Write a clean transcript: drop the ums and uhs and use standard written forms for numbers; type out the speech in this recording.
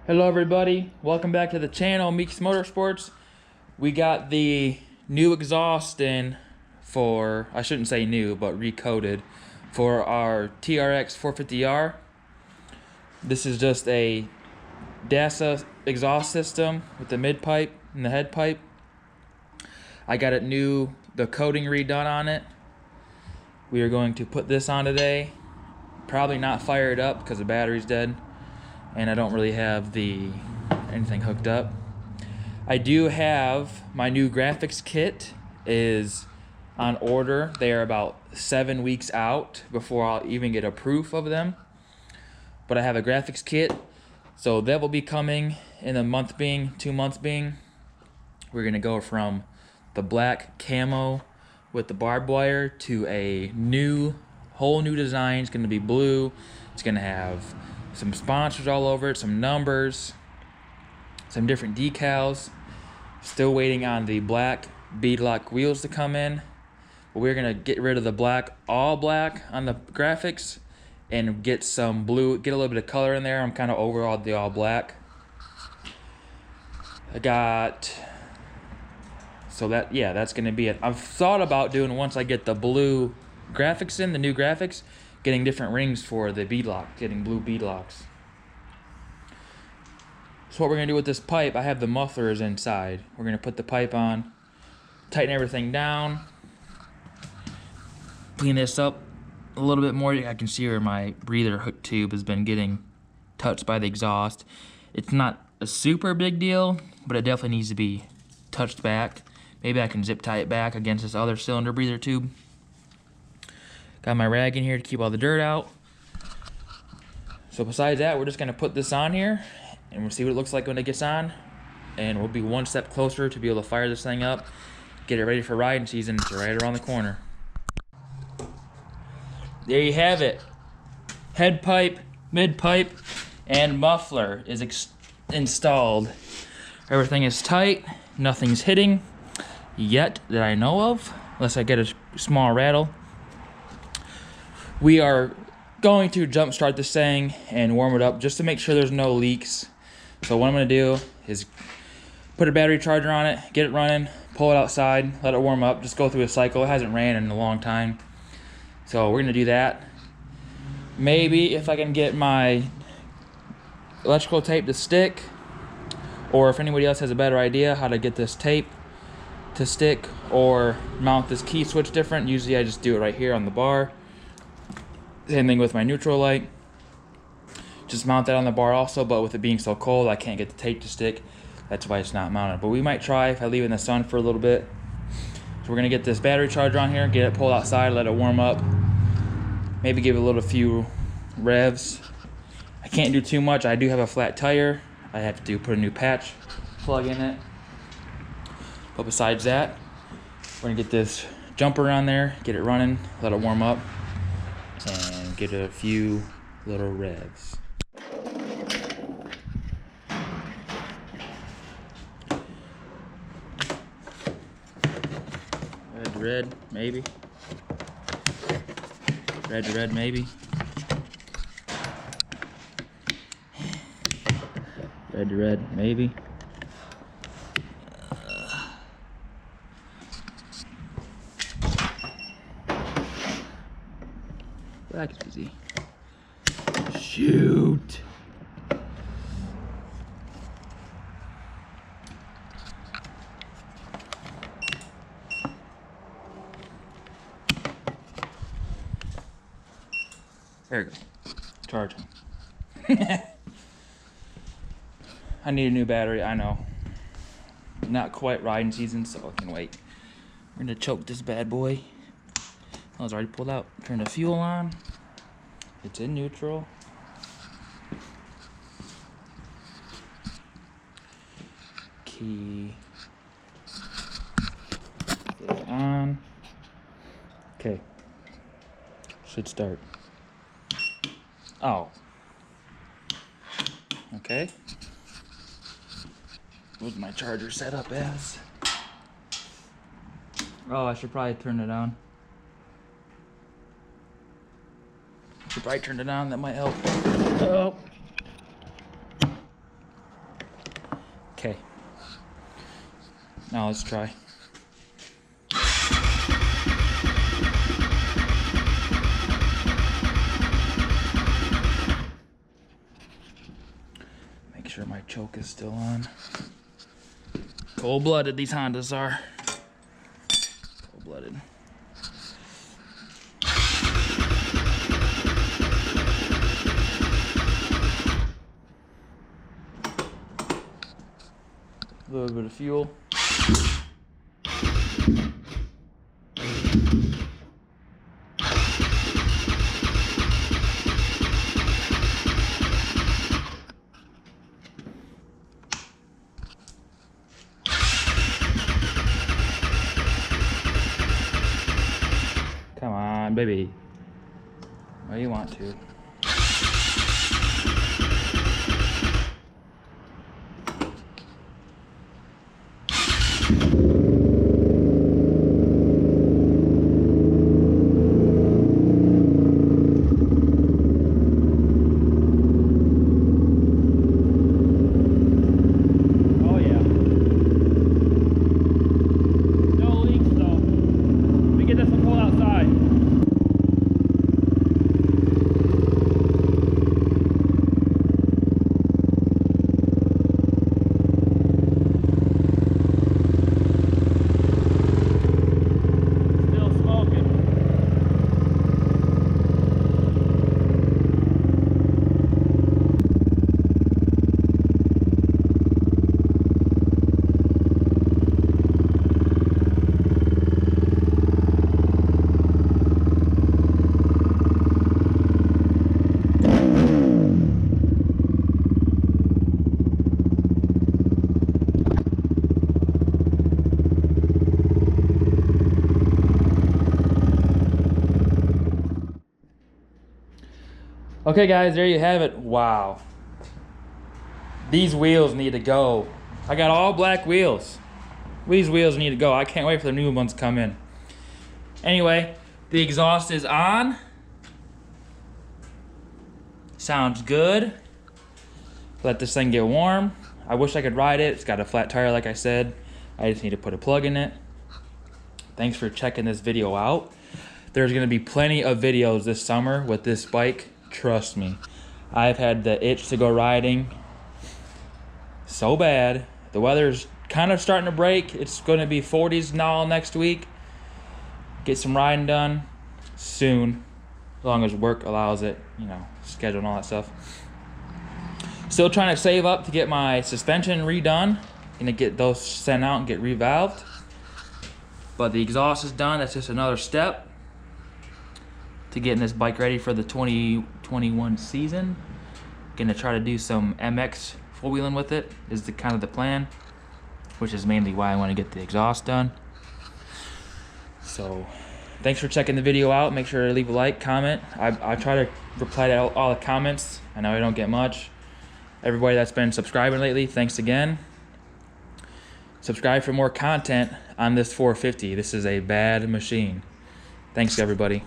Hello everybody, welcome back to the channel, Meeks Motorsports. We got the new exhaust in for, I shouldn't say new, but recoated for our Trx450r. This is just a DASA exhaust system with the mid pipe and the head pipe. I got the coating redone on it. We are going to put this on today. Probably not fire it up because the battery's dead. And I don't really have anything hooked up. I do have my new graphics kit is on order. They are about 7 weeks out before I'll even get a proof of them. But I have a graphics kit, so that will be coming in a month being, 2 months being. We're gonna go from the black camo with the barbed wire to a whole new design. It's gonna be blue. It's gonna have some sponsors all over it, some numbers, some different decals. Still waiting on the black beadlock wheels to come in. But we're gonna get rid of the all black on the graphics and get some blue, get a little bit of color in there. I'm kind of over the all black. That's gonna be it. I've thought about doing, once I get the blue graphics in, the new graphics, getting different rings for the beadlock, getting blue beadlocks. So what we're gonna do with this pipe, I have the mufflers inside. We're gonna put the pipe on, tighten everything down, clean this up a little bit more. I can see where my breather hook tube has been getting touched by the exhaust. It's not a super big deal, but it definitely needs to be touched back. Maybe I can zip tie it back against this other cylinder breather tube. Got my rag in here to keep all the dirt out. So besides that, we're just gonna put this on here and we'll see what it looks like when it gets on. And we'll be one step closer to be able to fire this thing up, get it ready for riding season. It's right around the corner. There you have it. Head pipe, mid pipe, and muffler is installed. Everything is tight, nothing's hitting yet that I know of, unless I get a small rattle. We are going to jump start this thing and warm it up just to make sure there's no leaks. So what I'm going to do is put a battery charger on it, get it running, pull it outside, let it warm up, just go through a cycle. It hasn't ran in a long time. So we're going to do that. Maybe if I can get my electrical tape to stick, or if anybody else has a better idea how to get this tape to stick or mount this key switch different. Usually I just do it right here on the bar. Same thing with my neutral light. Just mount that on the bar also, but with it being so cold, I can't get the tape to stick. That's why it's not mounted. But we might try if I leave it in the sun for a little bit. So we're gonna get this battery charger on here, get it pulled outside, let it warm up. Maybe give it a few revs. I can't do too much. I do have a flat tire. I have to put a new patch plug in it. But besides that, we're gonna get this jumper on there, get it running, let it warm up, and get a few little revs. Red to red, maybe. Red to red, maybe. Red to red, maybe. Black is busy. Shoot. There we go. Charge. I need a new battery, I know. Not quite riding season, so I can wait. We're gonna choke this bad boy. Oh, it's already pulled out. Turn the fuel on. It's in neutral. Key. Get it on. Okay. Should start. Oh. Okay. What's my charger set up as? Oh, I should probably turn it on. Should probably turn it on, that might help. Oh. Okay. Now let's try. Make sure my choke is still on. Cold-blooded these Hondas are. Cold-blooded. A little bit of fuel. Come on, baby. Where you want to. Okay guys, there you have it. Wow. These wheels need to go. I got all black wheels. These wheels need to go. I can't wait for the new ones to come in. Anyway, the exhaust is on. Sounds good. Let this thing get warm. I wish I could ride it. It's got a flat tire like I said. I just need to put a plug in it. Thanks for checking this video out. There's gonna be plenty of videos this summer with this bike. Trust me, I've had the itch to go riding so bad. The weather's kind of starting to break. It's going to be 40s now next week. Get some riding done soon, as long as work allows it, you know, schedule and all that stuff. Still trying to save up to get my suspension redone and to get those sent out and get revalved. But the exhaust is done. That's just another step to getting this bike ready for the 2021 season. Gonna try to do some MX four-wheeling with it is the kind of the plan, which is mainly why I want to get the exhaust done. So thanks for checking the video out. Make sure to leave a like, comment. I try to reply to all the comments. I know I don't get much. Everybody that's been subscribing lately, thanks again. Subscribe for more content on this 450. This is a bad machine. Thanks everybody.